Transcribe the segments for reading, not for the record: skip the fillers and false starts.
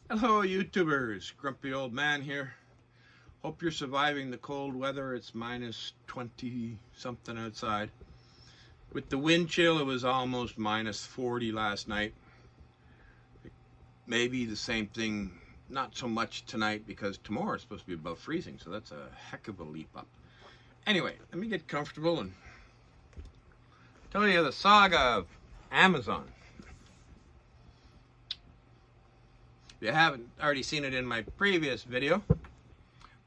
Hello YouTubers, grumpy old man here. Hope you're surviving the cold weather. It's minus 20 something outside. With the wind chill, it was almost minus 40 last night. Maybe the same thing, not so much tonight because tomorrow is supposed to be above freezing, so that's a heck of a leap up. Anyway, let me get comfortable and tell you the saga of Amazon. If you haven't already seen it in my previous video,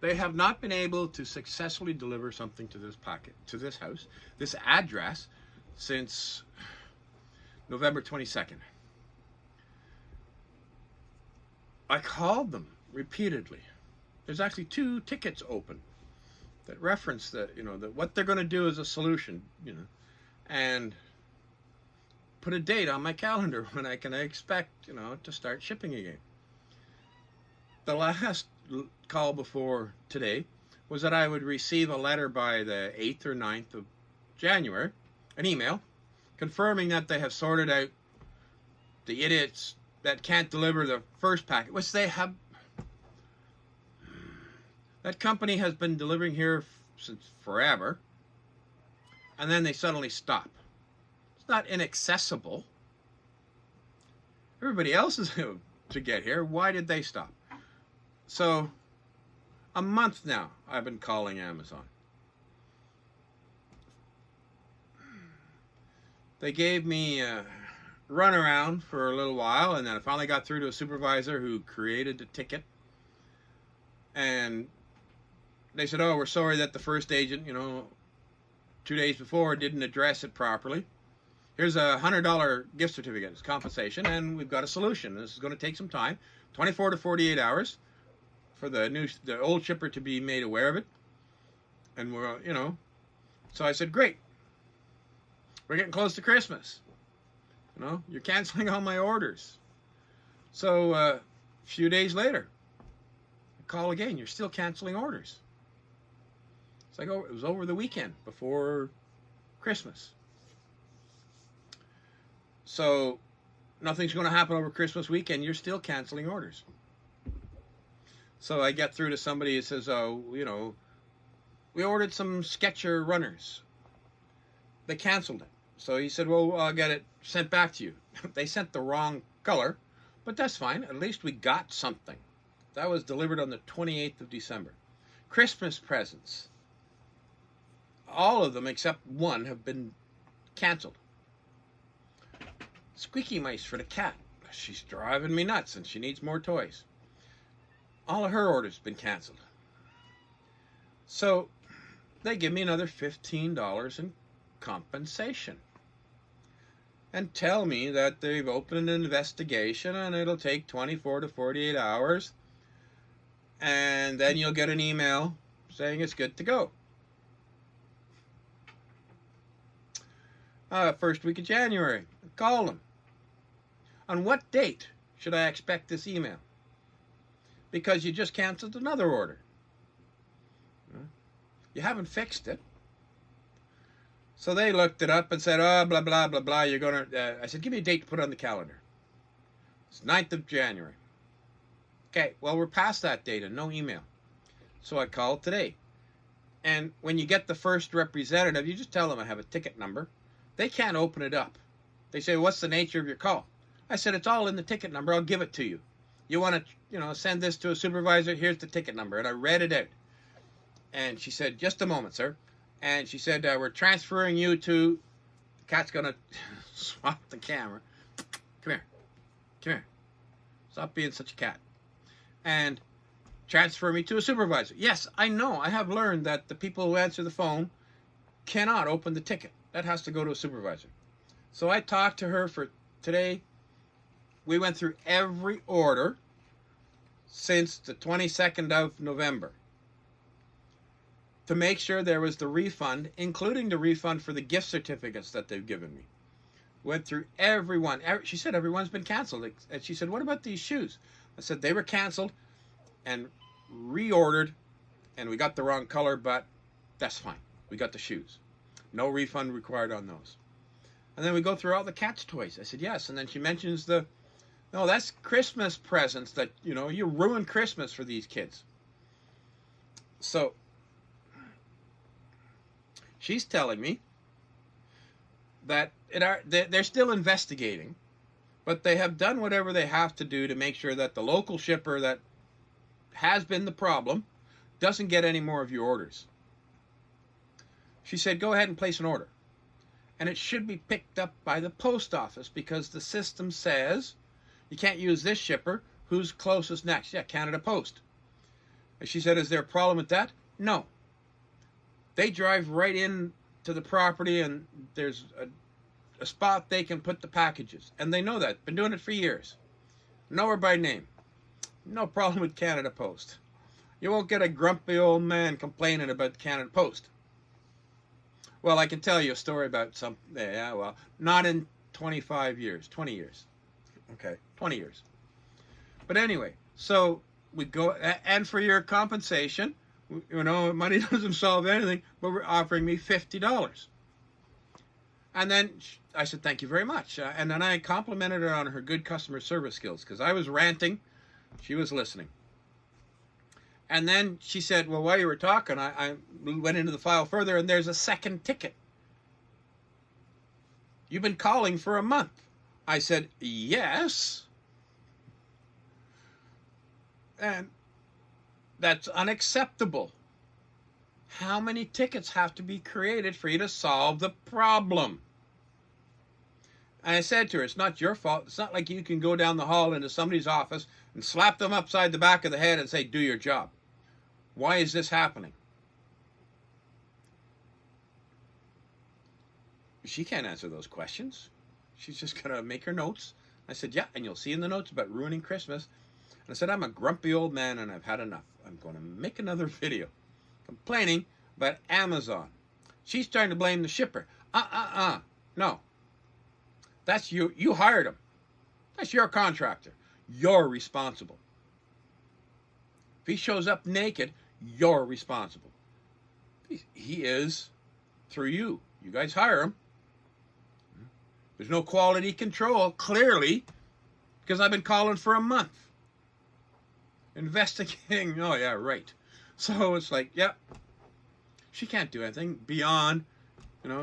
they have not been able to successfully deliver something to this packet, to this house, this address, since November 22nd. I called them repeatedly. There's actually 2 tickets open that reference that, that what they're going to do is a solution, and put a date on my calendar when I can expect, to start shipping again. The last call before today was that I would receive a letter by the 8th or 9th of January, an email, confirming that they have sorted out the idiots that can't deliver the first packet, which they have. That company has been delivering here since forever, and then they suddenly stop. It's not inaccessible. Everybody else is to get here. Why did they stop? So, a month now I've been calling Amazon. They gave me a runaround for a little while, and then I finally got through to a supervisor who created the ticket. And they said, oh, we're sorry that the first agent, 2 days before didn't address it properly. Here's a $100 gift certificate as compensation, and we've got a solution. This is going to take some time, 24 to 48 hours. For the old shipper to be made aware of it, and we're so I said, great, we're getting close to Christmas, you're canceling all my orders. So a few days later I call again, you're still canceling orders. It's like, oh, it was over the weekend before Christmas, so nothing's going to happen over Christmas weekend. You're still canceling orders. So I get through to somebody who says, oh, we ordered some Sketcher runners. They canceled it. So he said, well, I'll get it sent back to you. They sent the wrong color, but that's fine. At least we got something. That was delivered on the 28th of December. Christmas presents, all of them except one, have been canceled. Squeaky mice for the cat. She's driving me nuts and she needs more toys. All of her orders have been canceled. So they give me another $15 in compensation and tell me that they've opened an investigation and it'll take 24 to 48 hours, and then you'll get an email saying it's good to go. First week of January, I called them. On what date should I expect this email? Because you just canceled another order. You haven't fixed it. So they looked it up and said, oh, blah, blah, blah, blah. You're going to, I said, give me a date to put on the calendar. It's 9th of January. Okay, well, we're past that date and no email. So I called today. And when you get the first representative, you just tell them I have a ticket number. They can't open it up. They say, what's the nature of your call? I said, it's all in the ticket number. I'll give it to you. You want to, send this to a supervisor? Here's the ticket number. And I read it out. And she said, just a moment, sir. And she said, we're transferring you to, the cat's going to swap the camera. Come here. Come here. Stop being such a cat. And transfer me to a supervisor. Yes, I know. I have learned that the people who answer the phone cannot open the ticket. That has to go to a supervisor. So I talked to her for today. We went through every order since the 22nd of November to make sure there was the refund, including the refund for the gift certificates that they've given me. Went through everyone. She said everyone's been canceled. And she said, what about these shoes? I said they were canceled and reordered, and we got the wrong color, but that's fine. We got the shoes. No refund required on those. And then we go through all the cat's toys. I said, yes. And then she mentions the No, that's Christmas presents that, you ruin Christmas for these kids. So she's telling me that they're still investigating, but they have done whatever they have to do to make sure that the local shipper that has been the problem doesn't get any more of your orders. She said, go ahead and place an order. And it should be picked up by the post office because the system says you can't use this shipper. Who's closest next? Yeah, Canada Post. And she said, is there a problem with that? No. They drive right in to the property and there's a spot they can put the packages. And they know that. Been doing it for years. Know her by name. No problem with Canada Post. You won't get a grumpy old man complaining about Canada Post. Well, I can tell you a story about some, yeah, well, not in 25 years, 20 years. Okay, 20 years. But anyway, so we go, and for your compensation, money doesn't solve anything, but we're offering me $50. And then I said, thank you very much. And then I complimented her on her good customer service skills because I was ranting. She was listening. And then she said, well, while you were talking, I went into the file further, and there's a second ticket. You've been calling for a month. I said, yes. And that's unacceptable. How many tickets have to be created for you to solve the problem? And I said to her, it's not your fault. It's not like you can go down the hall into somebody's office and slap them upside the back of the head and say, do your job. Why is this happening? She can't answer those questions. She's just going to make her notes. I said, yeah, and you'll see in the notes about ruining Christmas. And I said, I'm a grumpy old man and I've had enough. I'm going to make another video complaining about Amazon. She's trying to blame the shipper. No. That's you. You hired him. That's your contractor. You're responsible. If he shows up naked, you're responsible. He is through you. You guys hire him. There's no quality control, clearly, because I've been calling for a month. Investigating. Oh, yeah, right. So it's like, yep. She can't do anything beyond,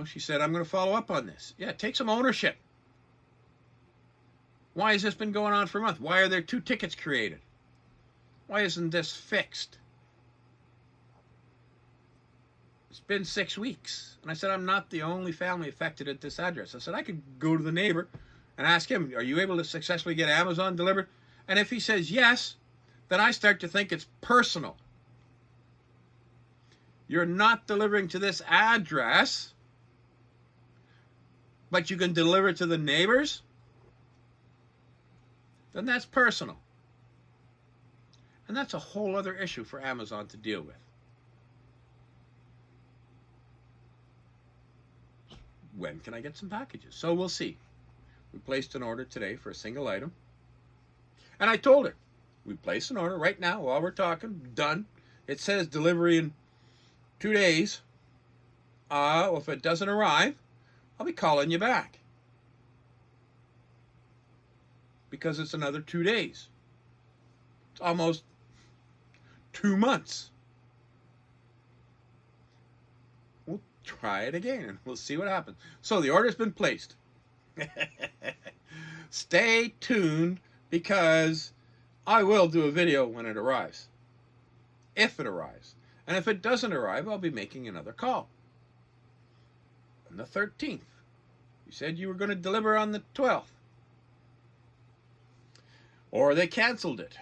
she said, I'm going to follow up on this. Yeah, take some ownership. Why has this been going on for a month? Why are there 2 tickets created? Why isn't this fixed? It's been 6 weeks. And I said, I'm not the only family affected at this address. I said, I could go to the neighbor and ask him, are you able to successfully get Amazon delivered? And if he says yes, then I start to think it's personal. You're not delivering to this address, but you can deliver to the neighbors? Then that's personal. And that's a whole other issue for Amazon to deal with. When can I get some packages? So we'll see. We placed an order today for a single item. And I told her, we placed an order right now while we're talking, done. It says delivery in 2 days. Well, if it doesn't arrive, I'll be calling you back. Because it's another 2 days. It's almost 2 months. We'll try it again and we'll see what happens. So the order's been placed. Stay tuned because I will do a video when it arrives. If it arrives. And if it doesn't arrive, I'll be making another call. On the 13th. You said you were going to deliver on the 12th. Or they canceled it.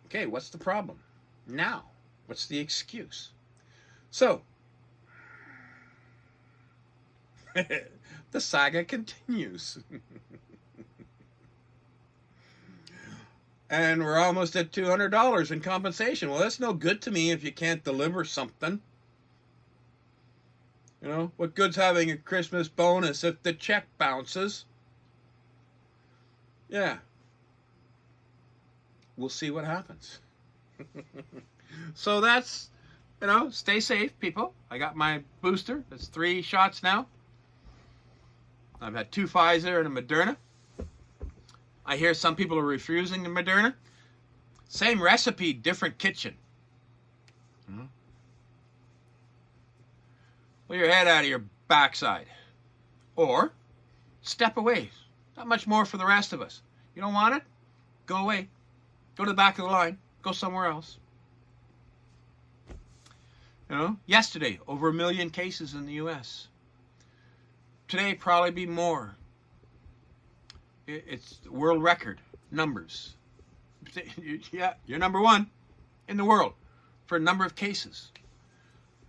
Okay, what's the problem? Now, what's the excuse? So, the saga continues. And we're almost at $200 in compensation. Well, that's no good to me if you can't deliver something. What good's having a Christmas bonus if the check bounces? Yeah. We'll see what happens. So that's, stay safe, people. I got my booster. That's 3 shots now. I've had 2 Pfizer and a Moderna. I hear some people are refusing the Moderna. Same recipe, different kitchen. Pull your head out of your backside. Or step away. Not much more for the rest of us. You don't want it? Go away. Go to the back of the line. Go somewhere else. Yesterday, over 1 million cases in the U.S. Today, probably be more. It's world record numbers. Yeah, you're number one in the world for a number of cases.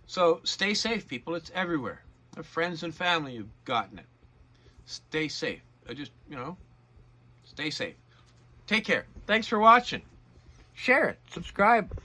So stay safe, people. It's everywhere. My friends and family have gotten it. Stay safe. Stay safe. Take care. Thanks for watching. Share it. Subscribe.